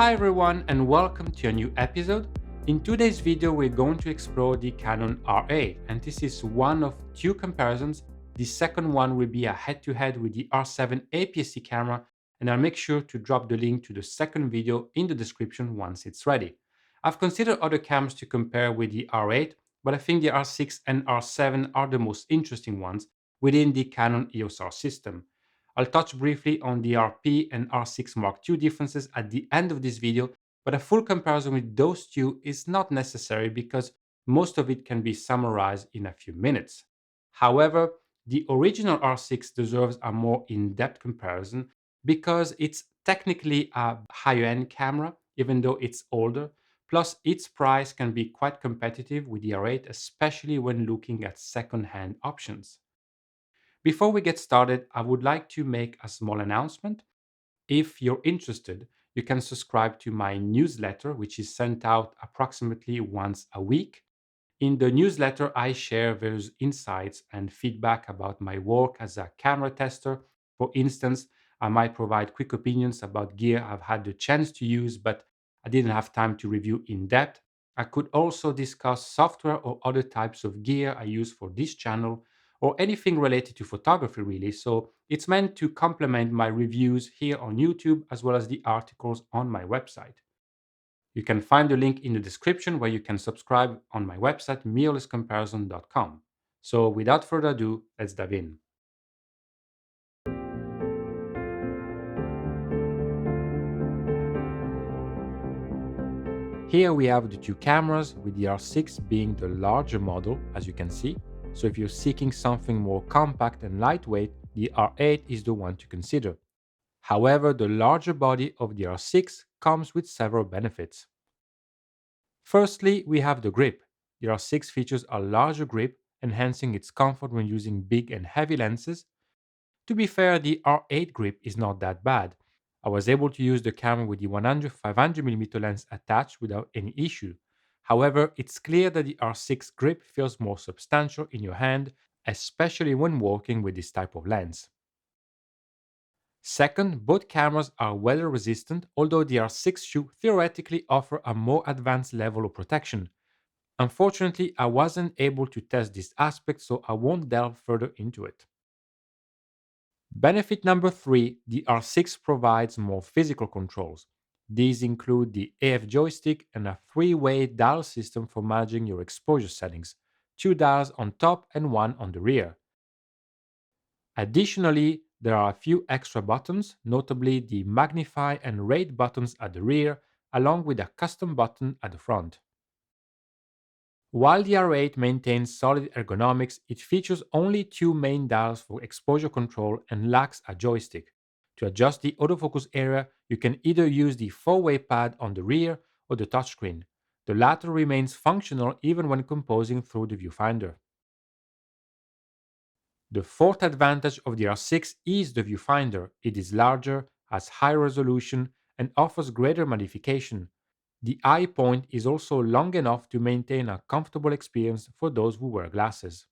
Hi everyone and welcome to a new episode. In today's video we're going to explore the Canon R8 and this is one of two comparisons. The second one will be a head-to-head with the R7 APS-C camera and I'll make sure to drop the link to the second video in the description once it's ready. I've considered other cameras to compare with the R8, but I think the R6 and R7 are the most interesting ones within the Canon EOS R system. I'll touch briefly on the RP and R6 Mark II differences at the end of this video, but a full comparison with those two is not necessary because most of it can be summarized in a few minutes. However, the original R6 deserves a more in-depth comparison because it's technically a higher-end camera, even though it's older. Plus, its price can be quite competitive with the R8, especially when looking at second-hand options. Before we get started, I would like to make a small announcement. If you're interested, you can subscribe to my newsletter, which is sent out approximately once a week. In the newsletter, I share various insights and feedback about my work as a camera tester. For instance, I might provide quick opinions about gear I've had the chance to use, but I didn't have time to review in depth. I could also discuss software or other types of gear I use for this channel or anything related to photography, really. So it's meant to complement my reviews here on YouTube as well as the articles on my website. You can find the link in the description where you can subscribe on my website, mirrorlesscomparison.com. So without further ado, let's dive in. Here we have the two cameras, with the R6 being the larger model, as you can see. So if you're seeking something more compact and lightweight, the R8 is the one to consider. However, the larger body of the R6 comes with several benefits. Firstly, we have the grip. The R6 features a larger grip, enhancing its comfort when using big and heavy lenses. To be fair, the R8 grip is not that bad. I was able to use the camera with the 100-500mm lens attached without any issue. However, it's clear that the R6 grip feels more substantial in your hand, especially when working with this type of lens. Second, both cameras are weather resistant, although the R6 should theoretically offer a more advanced level of protection. Unfortunately, I wasn't able to test this aspect, so I won't delve further into it. Benefit number 3, the R6 provides more physical controls. These include the AF joystick and a 3-way dial system for managing your exposure settings, 2 dials on top and 1 on the rear. Additionally, there are a few extra buttons, notably the magnify and rate buttons at the rear, along with a custom button at the front. While the R8 maintains solid ergonomics, it features only 2 main dials for exposure control and lacks a joystick. To adjust the autofocus area, you can either use the 4-way pad on the rear or the touchscreen. The latter remains functional even when composing through the viewfinder. The fourth advantage of the R6 is the viewfinder. It is larger, has high resolution, and offers greater magnification. The eye point is also long enough to maintain a comfortable experience for those who wear glasses.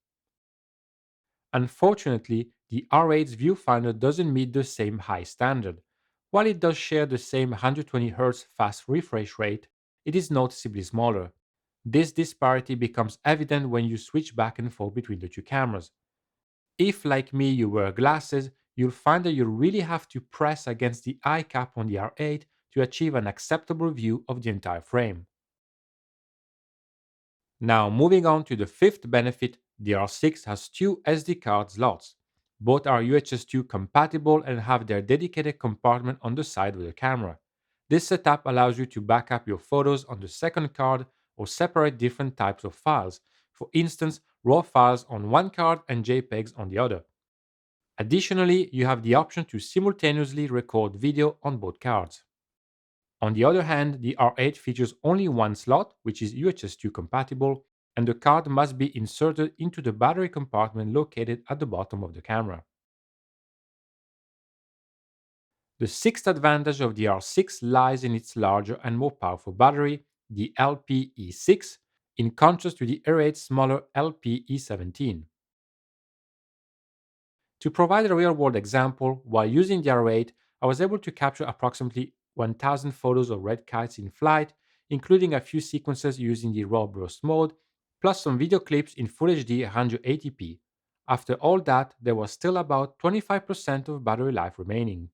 Unfortunately, the R8's viewfinder doesn't meet the same high standard. While it does share the same 120Hz fast refresh rate, it is noticeably smaller. This disparity becomes evident when you switch back and forth between the two cameras. If, like me, you wear glasses, you'll find that you really have to press against the eye cap on the R8 to achieve an acceptable view of the entire frame. Now, moving on to the fifth benefit, the R6 has two SD card slots. Both are UHS 2 compatible and have their dedicated compartment on the side of the camera. This setup allows you to back up your photos on the second card or separate different types of files, for instance, RAW files on one card and JPEGs on the other. Additionally, you have the option to simultaneously record video on both cards. On the other hand, the R8 features only one slot, which is UHS 2 compatible, and the card must be inserted into the battery compartment located at the bottom of the camera. The sixth advantage of the R6 lies in its larger and more powerful battery, the LPE6, in contrast to the R8's smaller LPE17. To provide a real-world example, while using the R8, I was able to capture approximately 1,000 photos of red kites in flight, including a few sequences using the raw burst mode, plus some video clips in Full HD 180p. After all that, there was still about 25% of battery life remaining.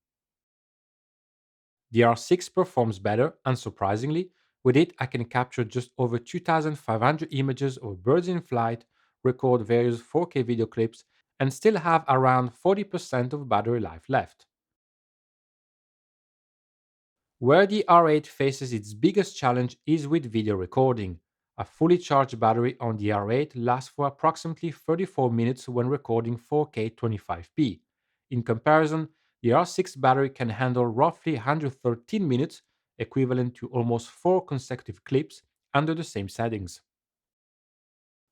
The R6 performs better, unsurprisingly. With it, I can capture just over 2,500 images of birds in flight, record various 4K video clips, and still have around 40% of battery life left. Where the R8 faces its biggest challenge is with video recording. A fully charged battery on the R8 lasts for approximately 34 minutes when recording 4K 25p. In comparison, the R6 battery can handle roughly 113 minutes, equivalent to almost 4 consecutive clips, under the same settings.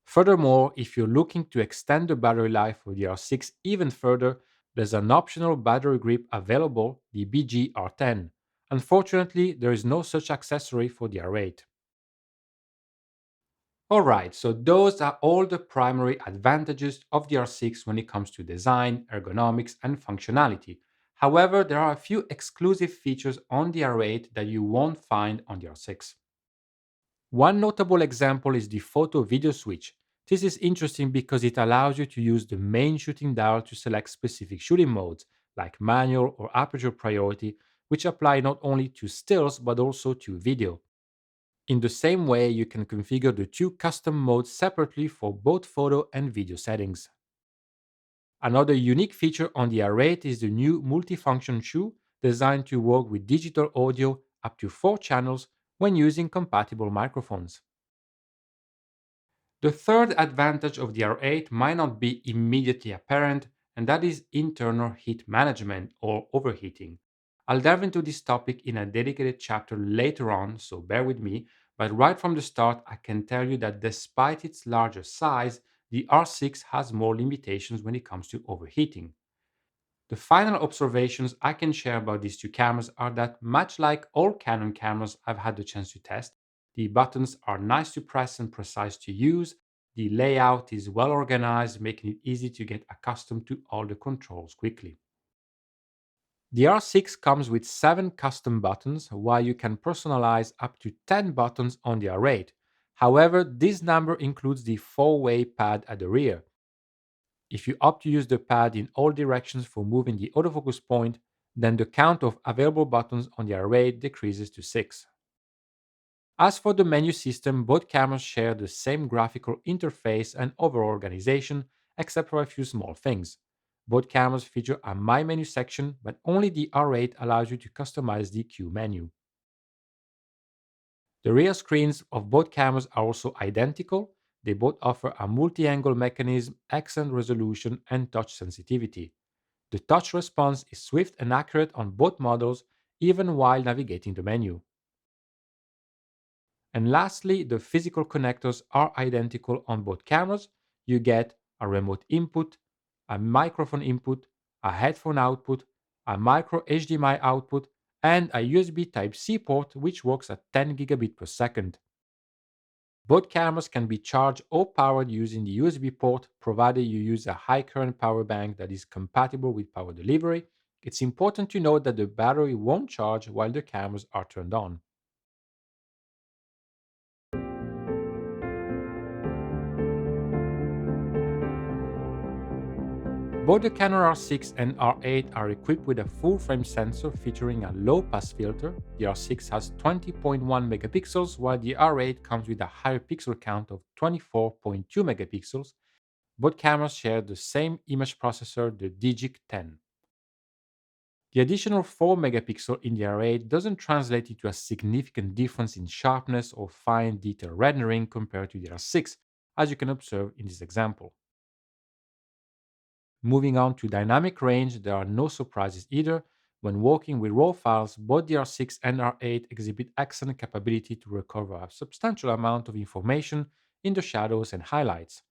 Furthermore, if you're looking to extend the battery life of the R6 even further, there's an optional battery grip available, the BG-R10. Unfortunately, there is no such accessory for the R8. Alright, so those are all the primary advantages of the R6 when it comes to design, ergonomics, and functionality. However, there are a few exclusive features on the R8 that you won't find on the R6. One notable example is the photo video switch. This is interesting because it allows you to use the main shooting dial to select specific shooting modes, like manual or aperture priority, which apply not only to stills but also to video. In the same way, you can configure the two custom modes separately for both photo and video settings. Another unique feature on the R8 is the new multifunction shoe designed to work with digital audio up to 4 channels when using compatible microphones. The third advantage of the R8 might not be immediately apparent, and that is internal heat management or overheating. I'll delve into this topic in a dedicated chapter later on, so bear with me, but right from the start, I can tell you that despite its larger size, the R6 has more limitations when it comes to overheating. The final observations I can share about these two cameras are that, much like all Canon cameras I've had the chance to test, the buttons are nice to press and precise to use. The layout is well organized, making it easy to get accustomed to all the controls quickly. The R6 comes with 7 custom buttons, while you can personalize up to 10 buttons on the R8. However, this number includes the 4-way pad at the rear. If you opt to use the pad in all directions for moving the autofocus point, then the count of available buttons on the array decreases to 6. As for the menu system, both cameras share the same graphical interface and overall organization, except for a few small things. Both cameras feature a My Menu section, but only the R8 allows you to customize the Q menu. The rear screens of both cameras are also identical. They both offer a multi-angle mechanism, excellent resolution, and touch sensitivity. The touch response is swift and accurate on both models, even while navigating the menu. And lastly, the physical connectors are identical on both cameras. You get a remote input, a microphone input, a headphone output, a micro HDMI output, and a USB Type-C port which works at 10 gigabit per second. Both cameras can be charged or powered using the USB port, provided you use a high current power bank that is compatible with power delivery. It's important to note that the battery won't charge while the cameras are turned on. Both the Canon R6 and R8 are equipped with a full-frame sensor featuring a low-pass filter. The R6 has 20.1 megapixels, while the R8 comes with a higher pixel count of 24.2 megapixels. Both cameras share the same image processor, the Digic 10. The additional 4 megapixel in the R8 doesn't translate into a significant difference in sharpness or fine detail rendering compared to the R6, as you can observe in this example. Moving on to dynamic range, there are no surprises either. When working with RAW files, both the R6 and R8 exhibit excellent capability to recover a substantial amount of information in the shadows and highlights.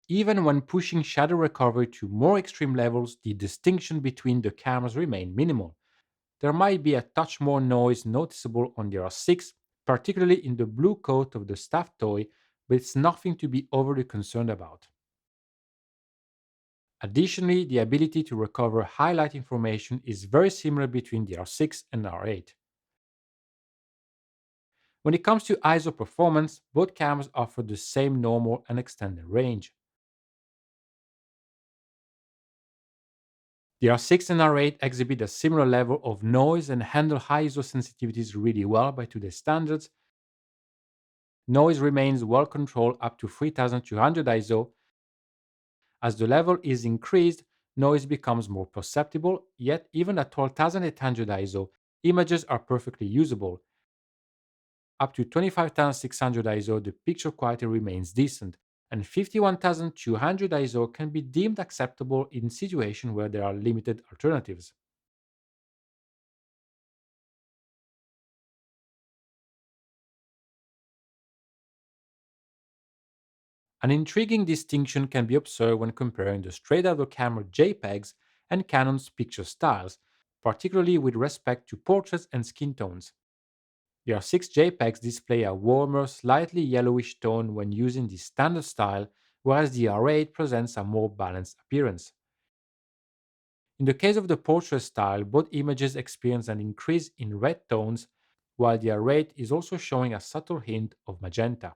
Even when pushing shadow recovery to more extreme levels, the distinction between the cameras remain minimal. There might be a touch more noise noticeable on the R6, particularly in the blue coat of the staff toy, but it's nothing to be overly concerned about. Additionally, the ability to recover highlight information is very similar between the R6 and R8. When it comes to ISO performance, both cameras offer the same normal and extended range. The R6 and R8 exhibit a similar level of noise and handle high ISO sensitivities really well by today's standards. Noise remains well controlled up to 3200 ISO. As the level is increased, noise becomes more perceptible, yet even at 12800 ISO, images are perfectly usable. Up to 25600 ISO, the picture quality remains decent, and 51200 ISO can be deemed acceptable in situations where there are limited alternatives. An intriguing distinction can be observed when comparing the straight out of camera JPEGs and Canon's picture styles, particularly with respect to portraits and skin tones. The R6 JPEGs display a warmer, slightly yellowish tone when using the standard style, whereas the R8 presents a more balanced appearance. In the case of the portrait style, both images experience an increase in red tones, while the R8 is also showing a subtle hint of magenta.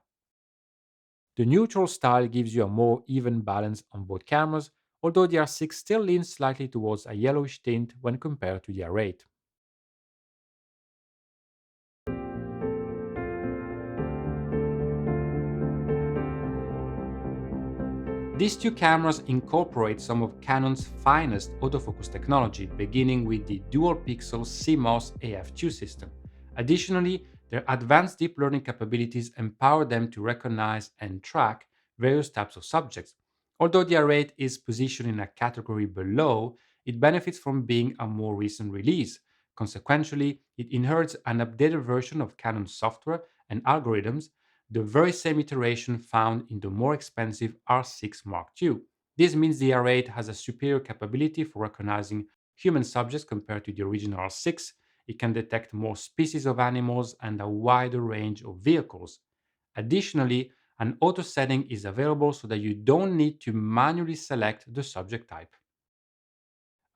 The neutral style gives you a more even balance on both cameras, although the R6 still leans slightly towards a yellowish tint when compared to the R8. These two cameras incorporate some of Canon's finest autofocus technology, beginning with the dual-pixel CMOS AF2 system. Additionally, their advanced deep learning capabilities empower them to recognize and track various types of subjects. Although the R8 is positioned in a category below, it benefits from being a more recent release. Consequently, it inherits an updated version of Canon software and algorithms, the very same iteration found in the more expensive R6 Mark II. This means the R8 has a superior capability for recognizing human subjects compared to the original R6. It can detect more species of animals and a wider range of vehicles. Additionally, an auto setting is available so that you don't need to manually select the subject type.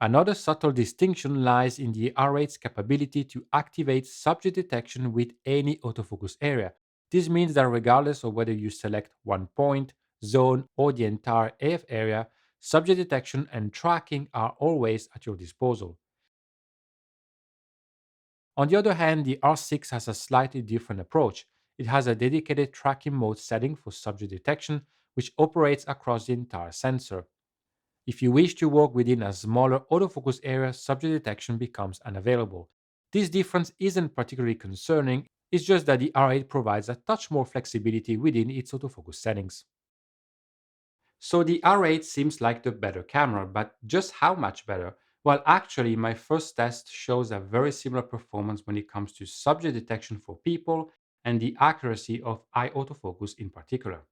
Another subtle distinction lies in the R8's capability to activate subject detection with any autofocus area. This means that regardless of whether you select one point, zone, or the entire AF area, subject detection and tracking are always at your disposal. On the other hand, the R6 has a slightly different approach. It has a dedicated tracking mode setting for subject detection, which operates across the entire sensor. If you wish to work within a smaller autofocus area, subject detection becomes unavailable. This difference isn't particularly concerning, it's just that the R8 provides a touch more flexibility within its autofocus settings. So the R8 seems like the better camera, but just how much better? Well, actually, my first test shows a very similar performance when it comes to subject detection for people and the accuracy of eye autofocus in particular.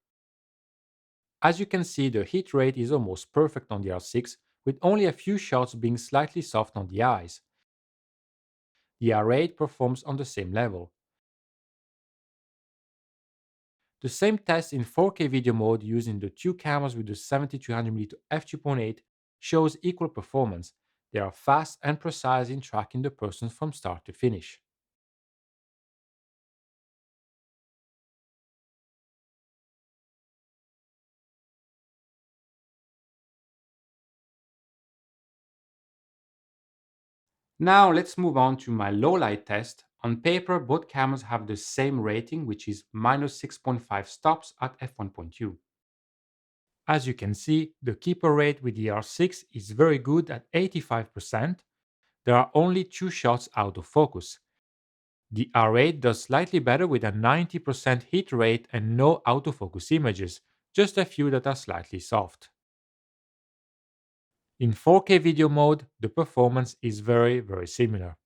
As you can see, the hit rate is almost perfect on the R6, with only a few shots being slightly soft on the eyes. The R8 performs on the same level. The same test in 4K video mode using the two cameras with the 7200mm f2.8 shows equal performance. They are fast and precise in tracking the person from start to finish. Now let's move on to my low light test. On paper, both cameras have the same rating, which is minus 6.5 stops at f1.2. As you can see, the keeper rate with the R6 is very good at 85%. There are only two shots out of focus. The R8 does slightly better with a 90% hit rate and no autofocus images, just a few that are slightly soft. In 4K video mode, the performance is very similar.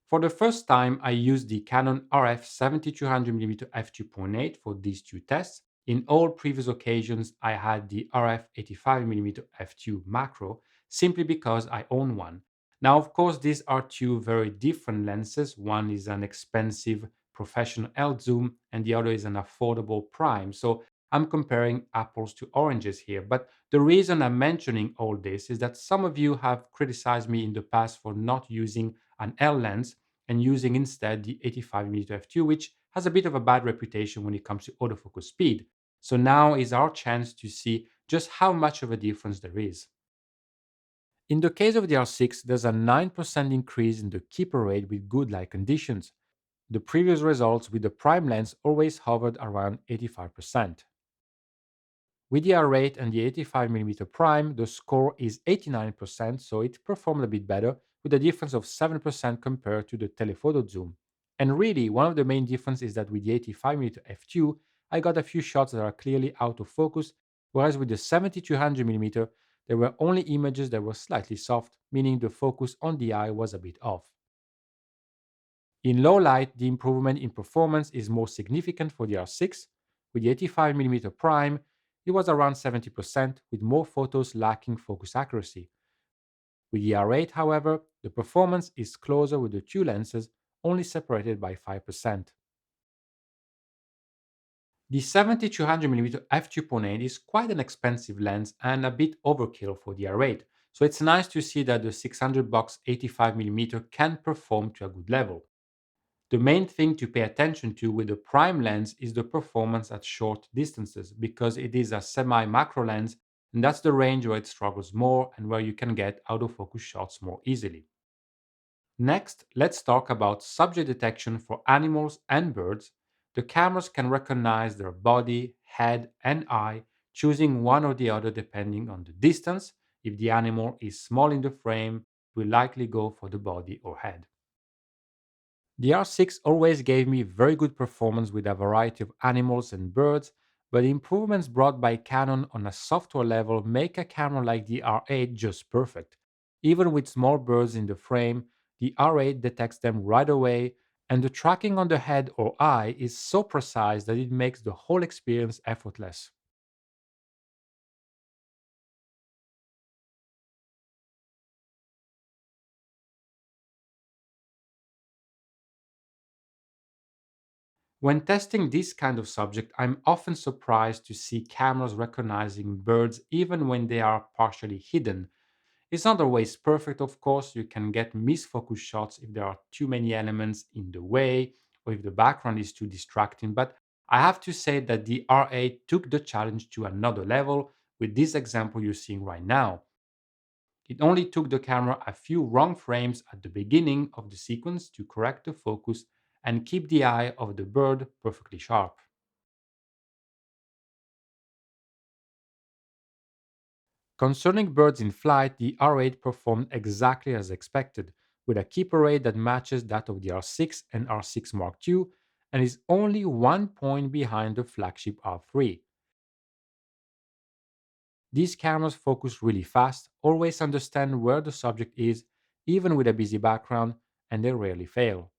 For the first time, I used the Canon RF 7200mm f2.8 for these two tests. In all previous occasions, I had the RF 85mm f2 macro simply because I own one. Now, of course, these are two very different lenses. One is an expensive professional L zoom and the other is an affordable prime. So I'm comparing apples to oranges here. But the reason I'm mentioning all this is that some of you have criticized me in the past for not using an L lens and using instead the 85mm f2, which has a bit of a bad reputation when it comes to autofocus speed. So now is our chance to see just how much of a difference there is. In the case of the R6, there's a 9% increase in the keeper rate with good light conditions. The previous results with the prime lens always hovered around 85%. With the R8 and the 85mm prime, the score is 89%, so it performed a bit better, with a difference of 7% compared to the telephoto zoom. And really, one of the main differences is that with the 85mm f2, I got a few shots that are clearly out of focus, whereas with the 70-200mm, there were only images that were slightly soft, meaning the focus on the eye was a bit off. In low light, the improvement in performance is more significant for the R6. With the 85mm prime, it was around 70%, with more photos lacking focus accuracy. With the R8, however, the performance is closer with the two lenses, only separated by 5%. The 70-200mm f2.8 is quite an expensive lens and a bit overkill for the R8, so it's nice to see that the 600 bucks 85mm can perform to a good level. The main thing to pay attention to with the prime lens is the performance at short distances because it is a semi macro lens and that's the range where it struggles more and where you can get out of focus shots more easily. Next, let's talk about subject detection for animals and birds. The cameras can recognize their body, head, and eye, choosing one or the other depending on the distance. If the animal is small in the frame, we'll likely go for the body or head. The R6 always gave me very good performance with a variety of animals and birds, but the improvements brought by Canon on a software level make a camera like the R8 just perfect. Even with small birds in the frame, the R8 detects them right away, and the tracking on the head or eye is so precise that it makes the whole experience effortless. When testing this kind of subject, I'm often surprised to see cameras recognizing birds even when they are partially hidden. It's not always perfect, of course. You can get misfocused shots if there are too many elements in the way or if the background is too distracting. But I have to say that the R8 took the challenge to another level with this example you're seeing right now. It only took the camera a few wrong frames at the beginning of the sequence to correct the focus and keep the eye of the bird perfectly sharp. Concerning birds in flight, the R8 performed exactly as expected, with a keeper rate that matches that of the R6 and R6 Mark II and is only 1 point behind the flagship R3. These cameras focus really fast, always understand where the subject is, even with a busy background, and they rarely fail.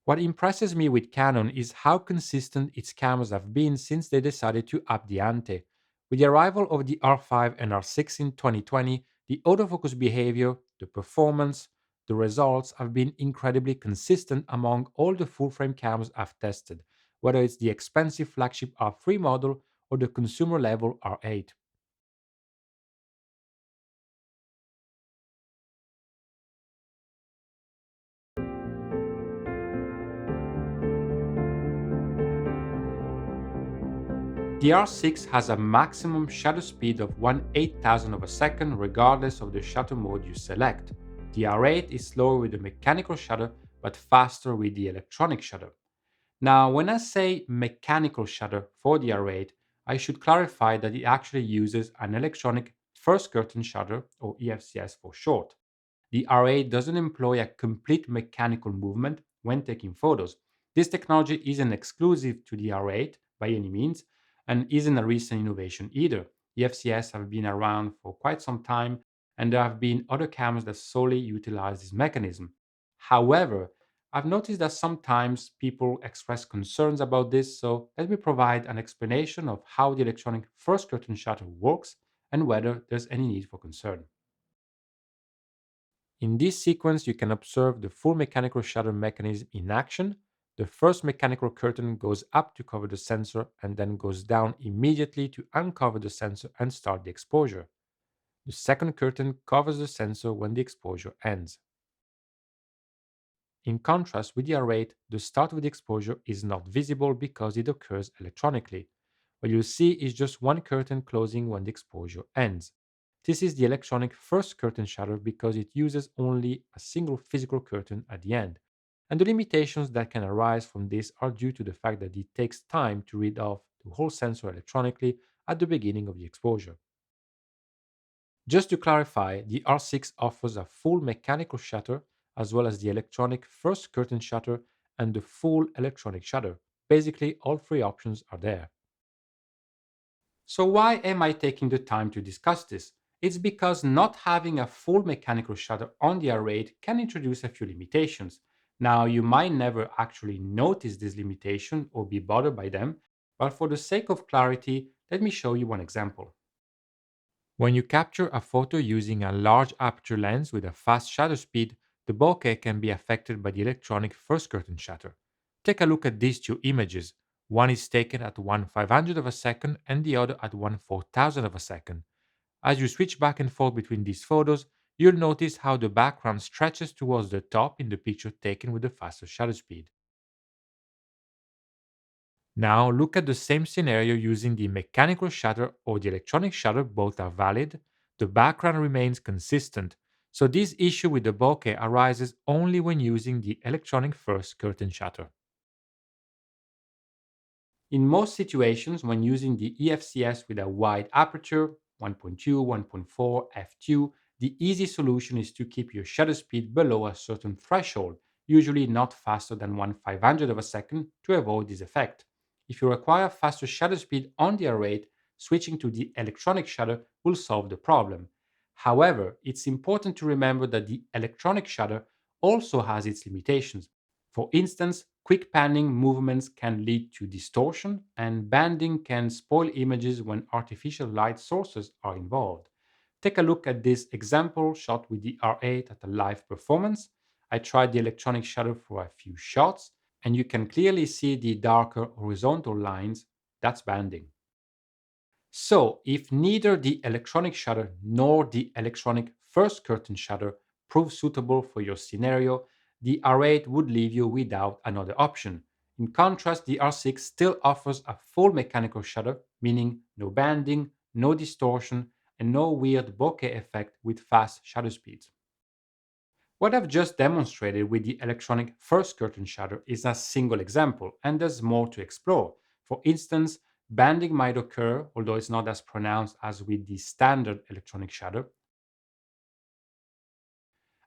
What impresses me with Canon is how consistent its cameras have been since they decided to up the ante. With the arrival of the R5 and R6 in 2020, the autofocus behavior, the performance, the results have been incredibly consistent among all the full frame cameras I've tested, whether it's the expensive flagship R3 model or the consumer level R8. The R6 has a maximum shutter speed of 1/8000 of a second regardless of the shutter mode you select. The R8 is slower with the mechanical shutter but faster with the electronic shutter. Now, when I say mechanical shutter for the R8, I should clarify that it actually uses an electronic first curtain shutter, or EFCS for short. The R8 doesn't employ a complete mechanical movement when taking photos. This technology isn't exclusive to the R8 by any means and isn't a recent innovation either. The FCS have been around for quite some time and there have been other cameras that solely utilize this mechanism. However, I've noticed that sometimes people express concerns about this, so let me provide an explanation of how the electronic first curtain shutter works and whether there's any need for concern. In this sequence, you can observe the full mechanical shutter mechanism in action. The first mechanical curtain goes up to cover the sensor and then goes down immediately to uncover the sensor and start the exposure. The second curtain covers the sensor when the exposure ends. In contrast with the R8, the start of the exposure is not visible because it occurs electronically. What you see is just one curtain closing when the exposure ends. This is the electronic first curtain shutter because it uses only a single physical curtain at the end. And the limitations that can arise from this are due to the fact that it takes time to read off the whole sensor electronically at the beginning of the exposure. Just to clarify, the R6 offers a full mechanical shutter as well as the electronic first curtain shutter and the full electronic shutter. Basically, all three options are there. So why am I taking the time to discuss this? It's because not having a full mechanical shutter on the R8 can introduce a few limitations. Now, you might never actually notice this limitation or be bothered by them, but for the sake of clarity, let me show you one example. When you capture a photo using a large aperture lens with a fast shutter speed, the bokeh can be affected by the electronic first curtain shutter. Take a look at these two images. One is taken at 1/500 of a second and the other at 1/4000 of a second. As you switch back and forth between these photos, you'll notice how the background stretches towards the top in the picture taken with the faster shutter speed. Now look at the same scenario using the mechanical shutter or the electronic shutter, both are valid. The background remains consistent. So this issue with the bokeh arises only when using the electronic first curtain shutter. In most situations, when using the EFCS with a wide aperture, 1.2, 1.4, f2, the easy solution is to keep your shutter speed below a certain threshold, usually not faster than 1/500 of a second, to avoid this effect. If you require faster shutter speed on the R8, switching to the electronic shutter will solve the problem. However, it's important to remember that the electronic shutter also has its limitations. For instance, quick panning movements can lead to distortion, and banding can spoil images when artificial light sources are involved. Take a look at this example shot with the R8 at a live performance. I tried the electronic shutter for a few shots, and you can clearly see the darker horizontal lines. That's banding. So, if neither the electronic shutter nor the electronic first curtain shutter prove suitable for your scenario, the R8 would leave you without another option. In contrast, the R6 still offers a full mechanical shutter, meaning no banding, no distortion, and no weird bokeh effect with fast shutter speeds. What I've just demonstrated with the electronic first curtain shutter is a single example, and there's more to explore. For instance, banding might occur, although it's not as pronounced as with the standard electronic shutter.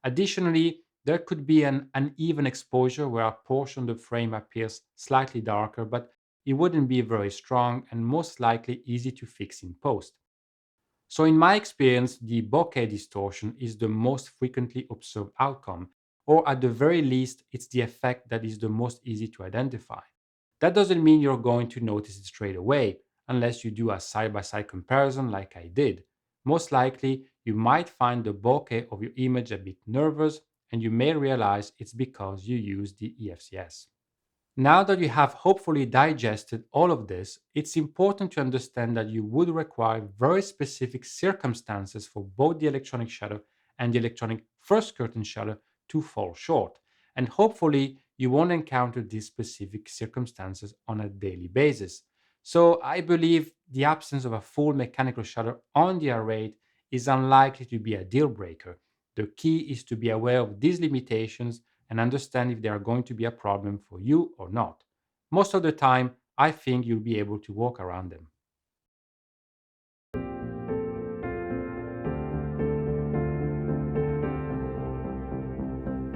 Additionally, there could be an uneven exposure where a portion of the frame appears slightly darker, but it wouldn't be very strong and most likely easy to fix in post. So, in my experience, the bokeh distortion is the most frequently observed outcome, or at the very least, it's the effect that is the most easy to identify. That doesn't mean you're going to notice it straight away, unless you do a side by side comparison like I did. Most likely, you might find the bokeh of your image a bit nervous, and you may realize it's because you use the EFCS. Now that you have hopefully digested all of this, it's important to understand that you would require very specific circumstances for both the electronic shutter and the electronic first curtain shutter to fall short. And hopefully, you won't encounter these specific circumstances on a daily basis. So, I believe the absence of a full mechanical shutter on the R8 is unlikely to be a deal breaker. The key is to be aware of these limitations and understand if they are going to be a problem for you or not. Most of the time, I think you'll be able to work around them.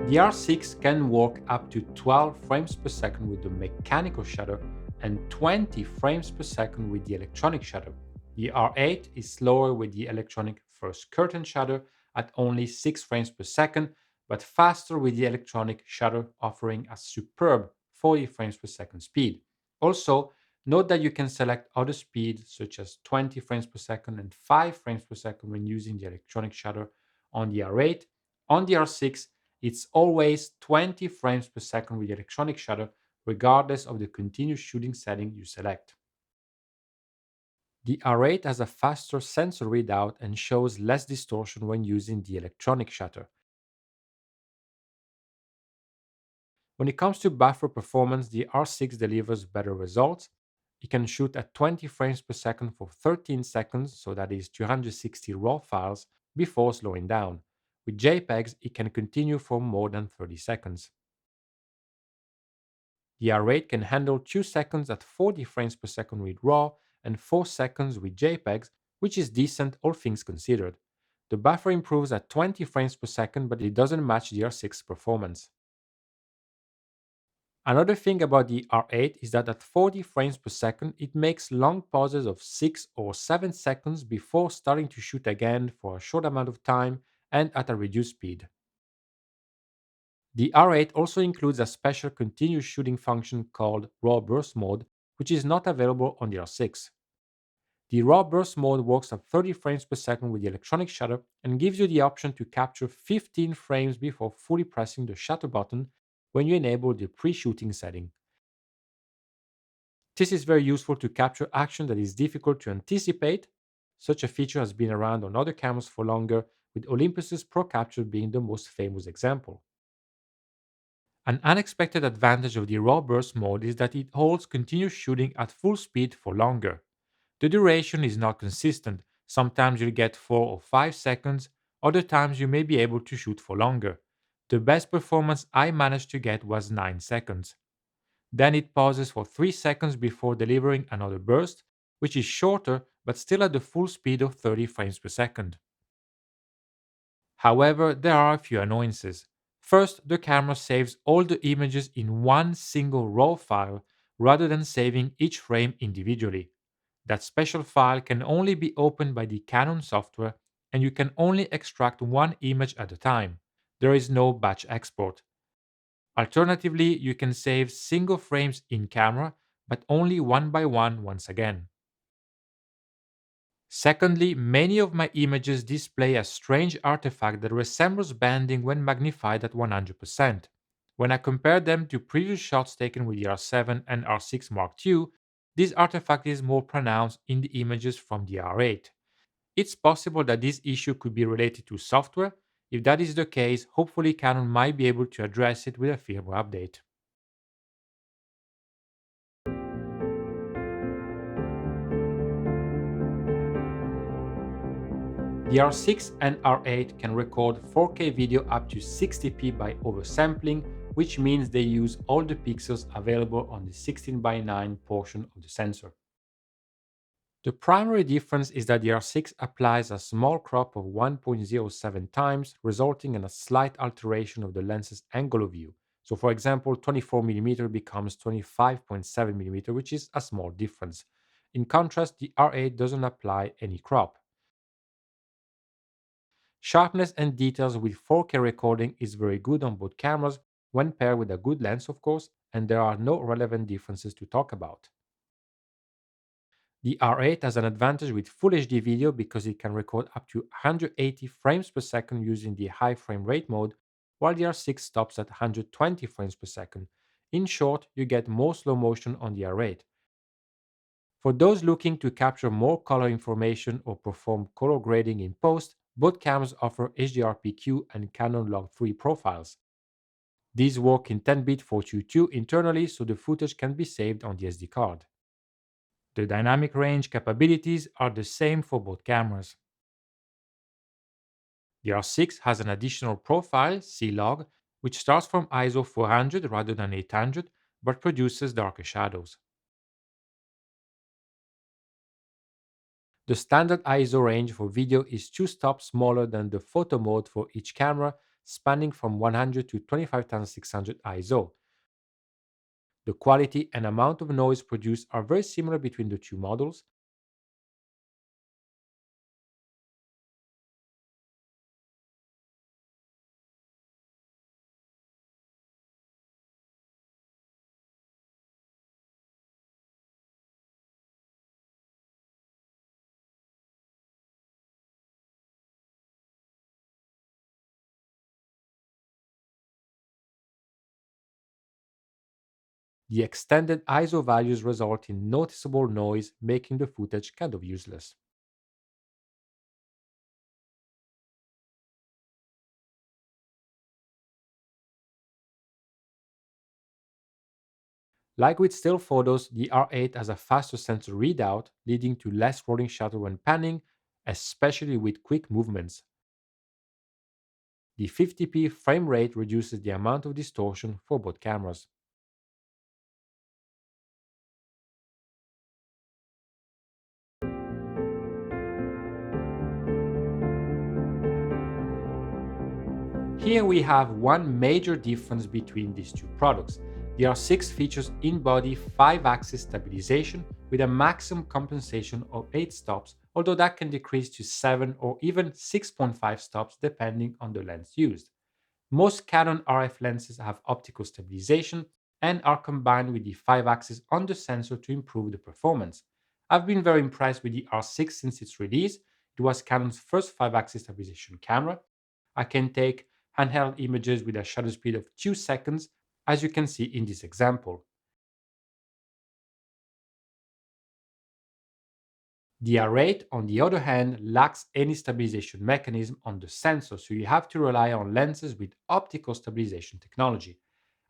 The R6 can work up to 12 frames per second with the mechanical shutter and 20 frames per second with the electronic shutter. The R8 is slower with the electronic first curtain shutter at only 6 frames per second, but faster with the electronic shutter offering a superb 40 frames per second speed. Also, note that you can select other speeds such as 20 frames per second and 5 frames per second when using the electronic shutter on the R8. On the R6, it's always 20 frames per second with the electronic shutter, regardless of the continuous shooting setting you select. The R8 has a faster sensor readout and shows less distortion when using the electronic shutter. When it comes to buffer performance, the R6 delivers better results. It can shoot at 20 frames per second for 13 seconds, so that is 260 raw files, before slowing down. With JPEGs, it can continue for more than 30 seconds. The R8 can handle 2 seconds at 40 frames per second with RAW and 4 seconds with JPEGs, which is decent all things considered. The buffer improves at 20 frames per second, but it doesn't match the R6 performance. Another thing about the R8 is that at 40 frames per second, it makes long pauses of 6 or 7 seconds before starting to shoot again for a short amount of time and at a reduced speed. The R8 also includes a special continuous shooting function called RAW burst mode, which is not available on the R6. The RAW burst mode works at 30 frames per second with the electronic shutter and gives you the option to capture 15 frames before fully pressing the shutter button when you enable the pre-shooting setting. This is very useful to capture action that is difficult to anticipate. Such a feature has been around on other cameras for longer, with Olympus's Pro Capture being the most famous example. An unexpected advantage of the raw burst mode is that it holds continuous shooting at full speed for longer. The duration is not consistent. Sometimes you'll get 4 or 5 seconds, other times you may be able to shoot for longer. The best performance I managed to get was 9 seconds. Then it pauses for 3 seconds before delivering another burst, which is shorter but still at the full speed of 30 frames per second. However, there are a few annoyances. First, the camera saves all the images in one single RAW file rather than saving each frame individually. That special file can only be opened by the Canon software, and you can only extract one image at a time. There is no batch export. Alternatively, you can save single frames in camera, but only one by one once again. Secondly, many of my images display a strange artifact that resembles banding when magnified at 100%. When I compare them to previous shots taken with the R7 and R6 Mark II, this artifact is more pronounced in the images from the R8. It's possible that this issue could be related to software. If that is the case, hopefully Canon might be able to address it with a firmware update. The R6 and R8 can record 4K video up to 60p by oversampling, which means they use all the pixels available on the 16:9 portion of the sensor. The primary difference is that the R6 applies a small crop of 1.07 times, resulting in a slight alteration of the lens's angle of view. So for example, 24mm becomes 25.7mm, which is a small difference. In contrast, the R8 doesn't apply any crop. Sharpness and details with 4K recording is very good on both cameras when paired with a good lens, of course, and there are no relevant differences to talk about. The R8 has an advantage with Full HD video because it can record up to 180 frames per second using the high frame rate mode, while the R6 stops at 120 frames per second. In short, you get more slow motion on the R8. For those looking to capture more color information or perform color grading in post, both cameras offer HDR-PQ and Canon Log 3 profiles. These work in 10-bit 422 internally, so the footage can be saved on the SD card. The dynamic range capabilities are the same for both cameras. The R6 has an additional profile, C-Log, which starts from ISO 400 rather than 800, but produces darker shadows. The standard ISO range for video is 2 stops smaller than the photo mode for each camera, spanning from 100 to 25,600 ISO. The quality and amount of noise produced are very similar between the two models. The extended ISO values result in noticeable noise, making the footage kind of useless. Like with still photos, the R8 has a faster sensor readout, leading to less rolling shutter when panning, especially with quick movements. The 50p frame rate reduces the amount of distortion for both cameras. Here we have one major difference between these two products. The R6 features in-body 5-axis stabilization with a maximum compensation of 8 stops, although that can decrease to 7 or even 6.5 stops depending on the lens used. Most Canon RF lenses have optical stabilization and are combined with the 5-axis on the sensor to improve the performance. I've been very impressed with the R6 since its release. It was Canon's first 5-axis stabilization camera. I can take handheld images with a shutter speed of 2 seconds, as you can see in this example. The R8, on the other hand, lacks any stabilization mechanism on the sensor, so you have to rely on lenses with optical stabilization technology.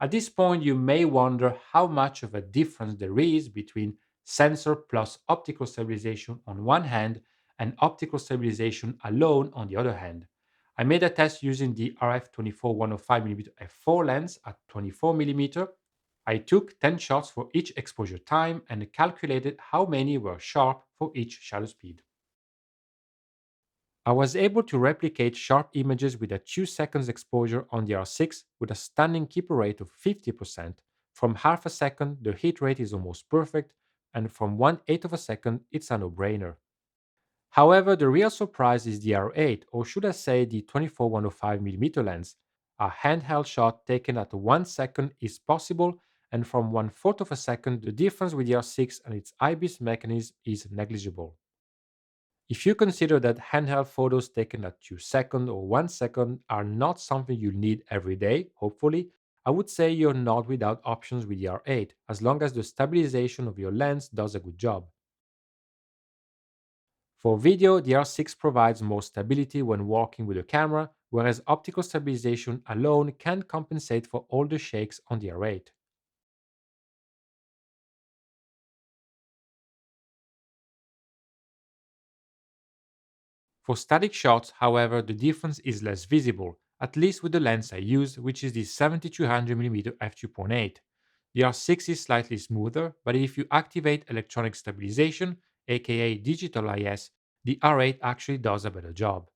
At this point, you may wonder how much of a difference there is between sensor plus optical stabilization on one hand and optical stabilization alone on the other hand. I made a test using the RF 24-105mm f4 lens at 24mm. I took 10 shots for each exposure time and calculated how many were sharp for each shutter speed. I was able to replicate sharp images with a 2 seconds exposure on the R6 with a stunning keeper rate of 50%. From half a second, the hit rate is almost perfect, and from 1/8 of a second, it's a no brainer. However, the real surprise is the R8, or should I say the 24-105mm lens. A handheld shot taken at 1 second is possible, and from 1/4 of a second, the difference with the R6 and its IBIS mechanism is negligible. If you consider that handheld photos taken at 2 seconds or 1 second are not something you need every day, hopefully, I would say you're not without options with the R8, as long as the stabilization of your lens does a good job. For video, the R6 provides more stability when walking with a camera, whereas optical stabilization alone can compensate for all the shakes on the R8. For static shots, however, the difference is less visible, at least with the lens I use, which is the 7200mm f2.8. The R6 is slightly smoother, but if you activate electronic stabilization, aka digital IS, the R8 actually does a better job.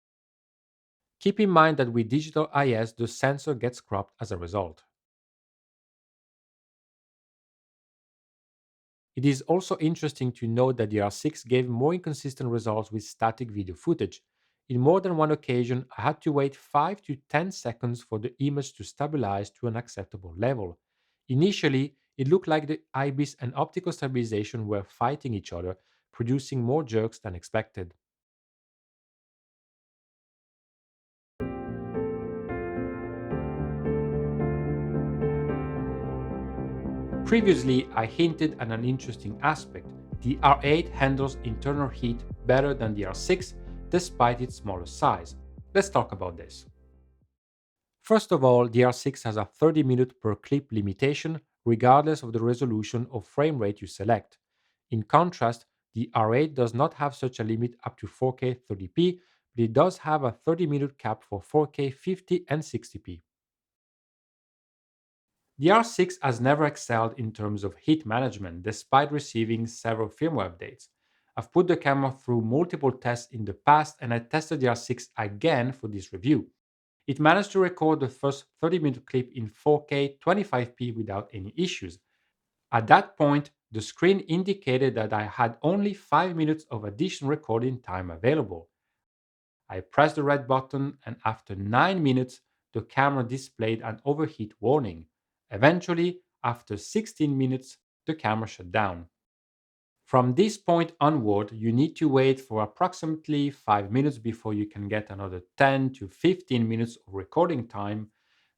Keep in mind that with digital IS, the sensor gets cropped as a result. It is also interesting to note that the R6 gave more inconsistent results with static video footage. In more than one occasion, I had to wait 5 to 10 seconds for the image to stabilize to an acceptable level. Initially, it looked like the IBIS and optical stabilization were fighting each other, producing more jerks than expected. Previously, I hinted at an interesting aspect. The R8 handles internal heat better than the R6 despite its smaller size. Let's talk about this. First of all, the R6 has a 30 minute per clip limitation regardless of the resolution or frame rate you select. In contrast, the R8 does not have such a limit up to 4K 30p, but it does have a 30-minute cap for 4K 50 and 60p. The R6 has never excelled in terms of heat management despite receiving several firmware updates. I've put the camera through multiple tests in the past and I tested the R6 again for this review. It managed to record the first 30-minute clip in 4K 25p without any issues. At that point, the screen indicated that I had only 5 minutes of additional recording time available. I pressed the red button, and after 9 minutes, the camera displayed an overheat warning. Eventually, after 16 minutes, the camera shut down. From this point onward, you need to wait for approximately 5 minutes before you can get another 10 to 15 minutes of recording time.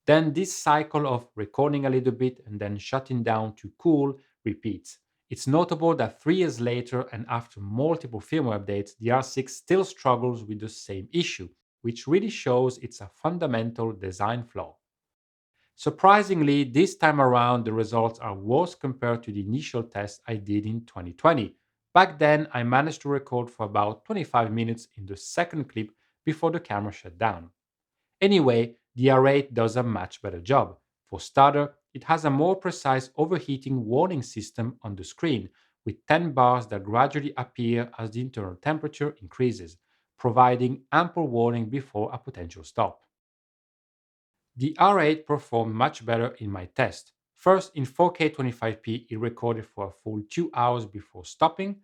Then this cycle of recording a little bit and then shutting down to cool repeats. It's notable that 3 years later and after multiple firmware updates, the R6 still struggles with the same issue, which really shows it's a fundamental design flaw. Surprisingly, this time around, the results are worse compared to the initial test I did in 2020. Back then, I managed to record for about 25 minutes in the second clip before the camera shut down. Anyway, the R8 does a much better job. For starter, it has a more precise overheating warning system on the screen, with 10 bars that gradually appear as the internal temperature increases, providing ample warning before a potential stop. The R8 performed much better in my test. First, in 4K 25p, it recorded for a full 2 hours before stopping.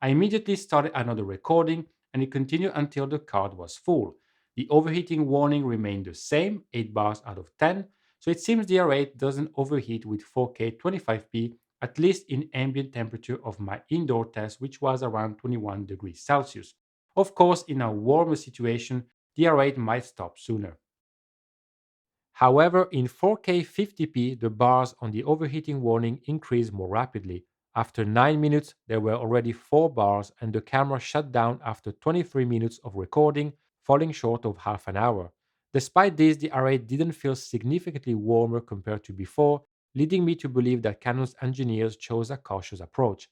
I immediately started another recording and it continued until the card was full. The overheating warning remained the same, 8 bars out of 10, so it seems the R8 doesn't overheat with 4K 25p, at least in ambient temperature of my indoor test, which was around 21 degrees Celsius. Of course, in a warmer situation, the R8 might stop sooner. However, in 4K 50p, the bars on the overheating warning increased more rapidly. After 9 minutes, there were already 4 bars, and the camera shut down after 23 minutes of recording, falling short of half an hour. Despite this, the array didn't feel significantly warmer compared to before, leading me to believe that Canon's engineers chose a cautious approach.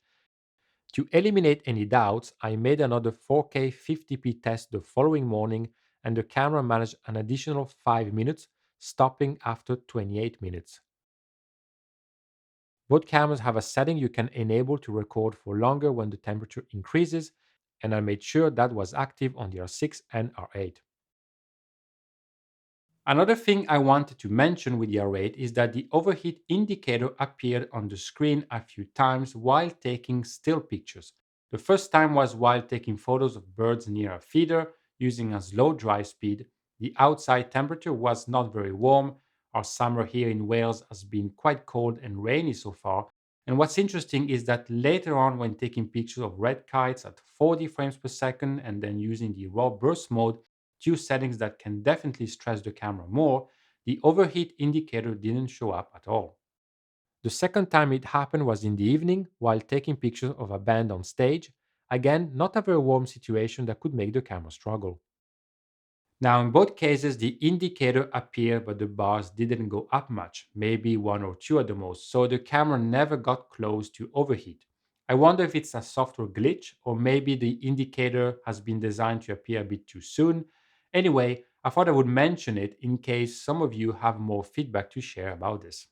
To eliminate any doubts, I made another 4K 50p test the following morning, and the camera managed an additional 5 minutes, stopping after 28 minutes. Both cameras have a setting you can enable to record for longer when the temperature increases, and I made sure that was active on the R6 and R8. Another thing I wanted to mention with the R8 is that the overheat indicator appeared on the screen a few times while taking still pictures. The first time was while taking photos of birds near a feeder using a slow dry speed. The outside temperature was not very warm. Our summer here in Wales has been quite cold and rainy so far. And what's interesting is that later on, when taking pictures of red kites at 40 frames per second and then using the raw burst mode, two settings that can definitely stress the camera more, the overheat indicator didn't show up at all. The second time it happened was in the evening while taking pictures of a band on stage. Again, not a very warm situation that could make the camera struggle. Now, in both cases, the indicator appeared, but the bars didn't go up much, maybe one or two at the most, so the camera never got close to overheat. I wonder if it's a software glitch or maybe the indicator has been designed to appear a bit too soon. Anyway, I thought I would mention it in case some of you have more feedback to share about this.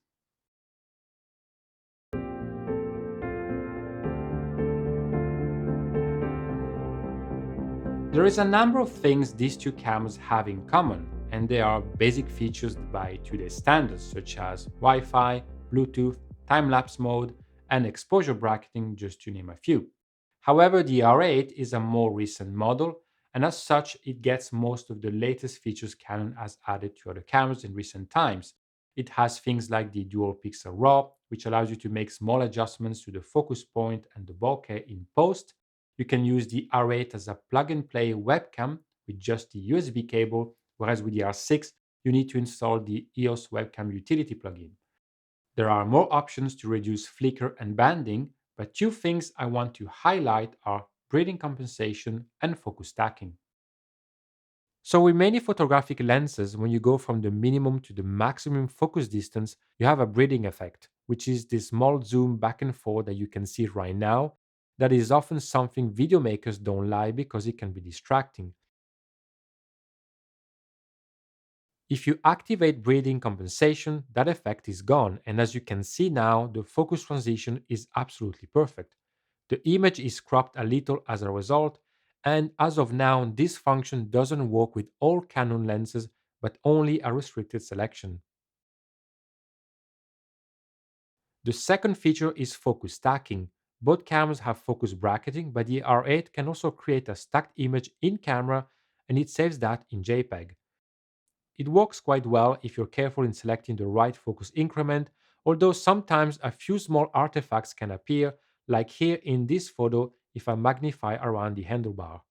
There is a number of things these two cameras have in common, and they are basic features by today's standards, such as Wi Fi, Bluetooth, time lapse mode, and exposure bracketing, just to name a few. However, the R8 is a more recent model, and as such, it gets most of the latest features Canon has added to other cameras in recent times. It has things like the dual pixel RAW, which allows you to make small adjustments to the focus point and the bokeh in post. You can use the R8 as a plug and play webcam with just the USB cable, whereas with the R6, you need to install the EOS webcam utility plugin. There are more options to reduce flicker and banding, but two things I want to highlight are breathing compensation and focus stacking. So, with many photographic lenses, when you go from the minimum to the maximum focus distance, you have a breathing effect, which is this small zoom back and forth that you can see right now. That is often something video makers don't like because it can be distracting. If you activate breathing compensation, that effect is gone, and as you can see now, the focus transition is absolutely perfect. The image is cropped a little as a result, and as of now, this function doesn't work with all Canon lenses, but only a restricted selection. The second feature is focus stacking. Both cameras have focus bracketing, but the R8 can also create a stacked image in camera, and it saves that in JPEG. It works quite well if you're careful in selecting the right focus increment, although sometimes a few small artifacts can appear, like here in this photo if I magnify around the handlebar.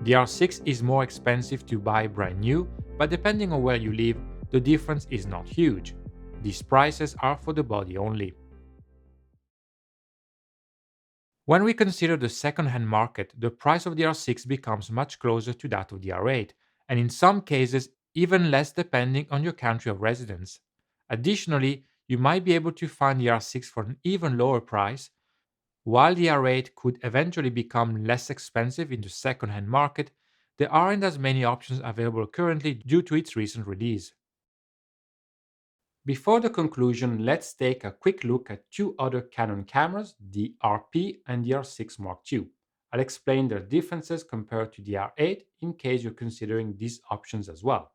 The R6 is more expensive to buy brand new, but depending on where you live, the difference is not huge. These prices are for the body only. When we consider the second-hand market, the price of the R6 becomes much closer to that of the R8, and in some cases, even less depending on your country of residence. Additionally, you might be able to find the R6 for an even lower price, while the R8 could eventually become less expensive in the second-hand market. There aren't as many options available currently due to its recent release. Before the conclusion, let's take a quick look at two other Canon cameras, the RP and the R6 Mark II. I'll explain their differences compared to the R8 in case you're considering these options as well.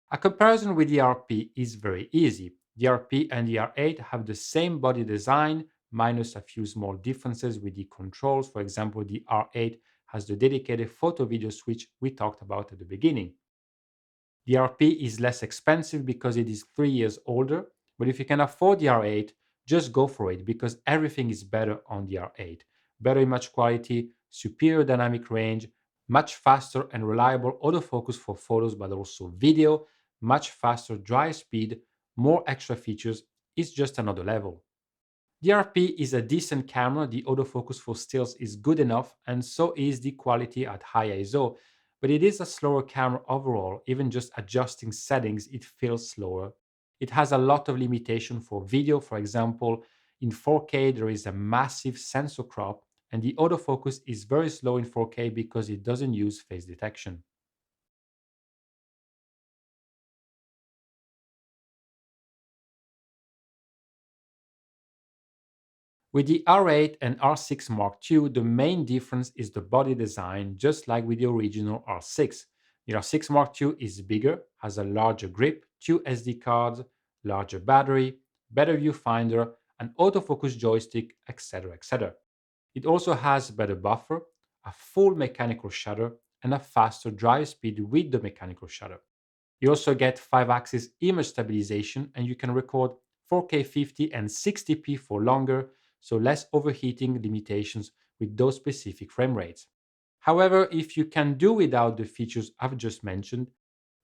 A comparison with the RP is very easy. The RP and the R8 have the same body design, minus a few small differences with the controls. For example, the R8 has the dedicated photo video switch we talked about at the beginning. The RP is less expensive because it is 3 years older, but if you can afford the R8, just go for it because everything is better on the R8. Better image quality, superior dynamic range, much faster and reliable autofocus for photos but also video, much faster dry speed, more extra features. It's just another level. The RP is a decent camera, the autofocus for stills is good enough, and so is the quality at high ISO, but it is a slower camera overall. Even just adjusting settings, it feels slower. It has a lot of limitation for video. For example, in 4K, there is a massive sensor crop, and the autofocus is very slow in 4K because it doesn't use face detection. With the R8 and R6 Mark II, the main difference is the body design, just like with the original R6. The R6 Mark II is bigger, has a larger grip, two SD cards, larger battery, better viewfinder, an autofocus joystick, etc. etc. It also has better buffer, a full mechanical shutter, and a faster drive speed with the mechanical shutter. You also get 5-axis image stabilization and you can record 4K 50 and 60p for longer, so less overheating limitations with those specific frame rates. However, if you can do without the features I've just mentioned,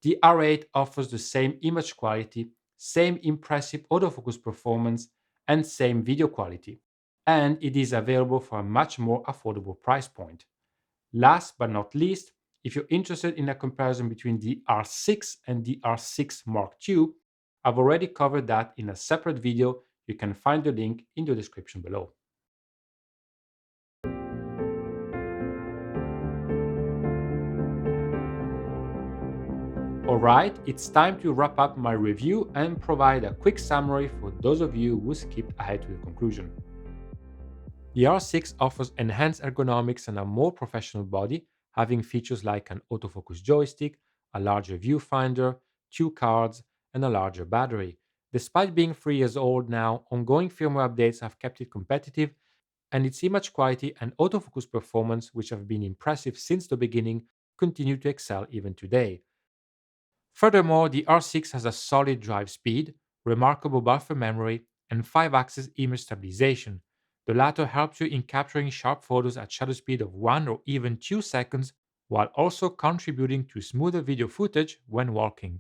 the R8 offers the same image quality, same impressive autofocus performance, and same video quality. And it is available for a much more affordable price point. Last but not least, if you're interested in a comparison between the R6 and the R6 Mark II, I've already covered that in a separate video. You can find the link in the description below. Alright, it's time to wrap up my review and provide a quick summary for those of you who skipped ahead to the conclusion. The R6 offers enhanced ergonomics and a more professional body, having features like an autofocus joystick, a larger viewfinder, two cards, and a larger battery. Despite being 3 years old now, ongoing firmware updates have kept it competitive, and its image quality and autofocus performance, which have been impressive since the beginning, continue to excel even today. Furthermore, the R6 has a solid drive speed, remarkable buffer memory, and 5-axis image stabilization. The latter helps you in capturing sharp photos at shutter speed of 1 or even 2 seconds, while also contributing to smoother video footage when walking.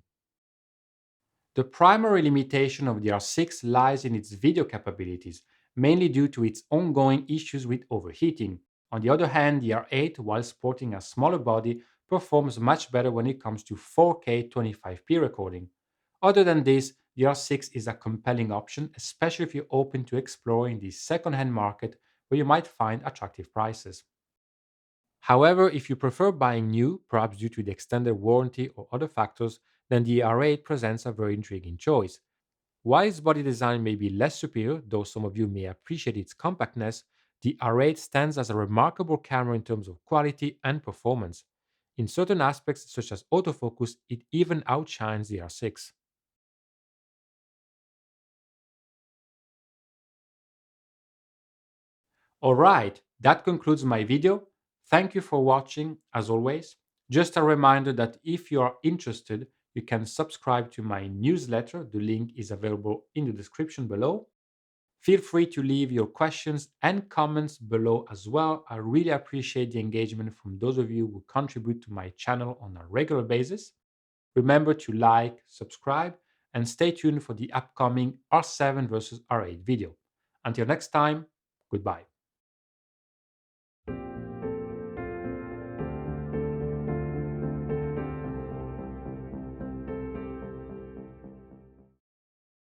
The primary limitation of the R6 lies in its video capabilities, mainly due to its ongoing issues with overheating. On the other hand, the R8, while sporting a smaller body, performs much better when it comes to 4K 25p recording. Other than this, the R6 is a compelling option, especially if you're open to exploring the second-hand market where you might find attractive prices. However, if you prefer buying new, perhaps due to the extended warranty or other factors, then the R8 presents a very intriguing choice. While its body design may be less superior, though some of you may appreciate its compactness, the R8 stands as a remarkable camera in terms of quality and performance. In certain aspects, such as autofocus, it even outshines the R6. Alright, that concludes my video. Thank you for watching, as always. Just a reminder that if you are interested, you can subscribe to my newsletter. The link is available in the description below. Feel free to leave your questions and comments below as well. I really appreciate the engagement from those of you who contribute to my channel on a regular basis. Remember to like, subscribe, and stay tuned for the upcoming R7 versus R8 video. Until next time, goodbye.